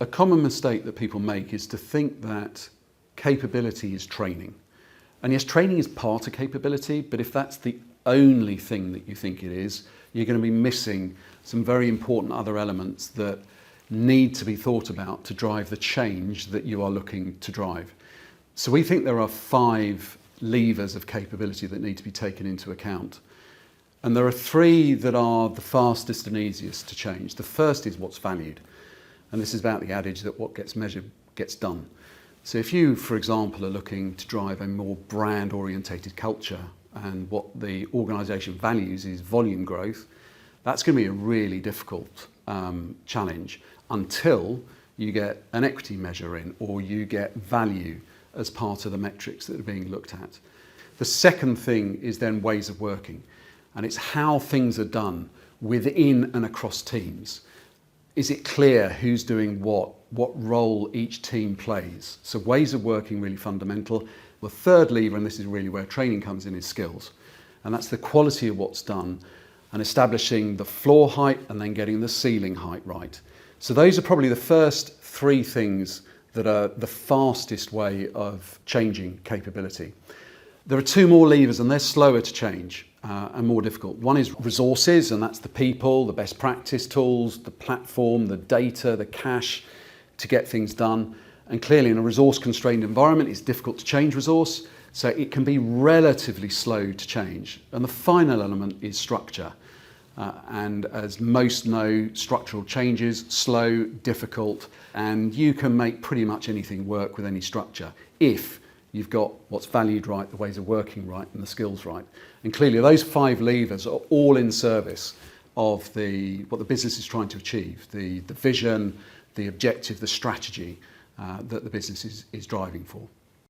A common mistake that people make is to think that capability is training. And yes, training is part of capability, but if that's the only thing that you think it is, you're going to be missing some very important other elements that need to be thought about to drive the change that you are looking to drive. So we think there are 5 levers of capability that need to be taken into account. And there are 3 that are the fastest and easiest to change. The first is what's valued. And this is about the adage that what gets measured gets done. So if you, for example, are looking to drive a more brand-orientated culture and what the organisation values is volume growth, that's going to be a really difficult challenge until you get an equity measure in or you get value as part of the metrics that are being looked at. The second thing is then ways of working, and it's how things are done within and across teams. Is it clear who's doing what role each team plays? So ways of working really fundamental. The third lever, and this is really where training comes in, is skills. And that's the quality of what's done and establishing the floor height and then getting the ceiling height right. So those are probably the first 3 things that are the fastest way of changing capability. There are 2 more levers and they're slower to change and more difficult. One is resources, and that's the people, the best practice tools, the platform, the data, the cash to get things done. And clearly in a resource constrained environment, it's difficult to change resource, so it can be relatively slow to change. And the final element is structure. And as most know, structural changes, slow, difficult, and you can make pretty much anything work with any structure if you've got what's valued right, the ways of working right, and the skills right. And clearly those 5 levers are all in service of what the business is trying to achieve, the vision, the objective, the strategy that the business is driving for.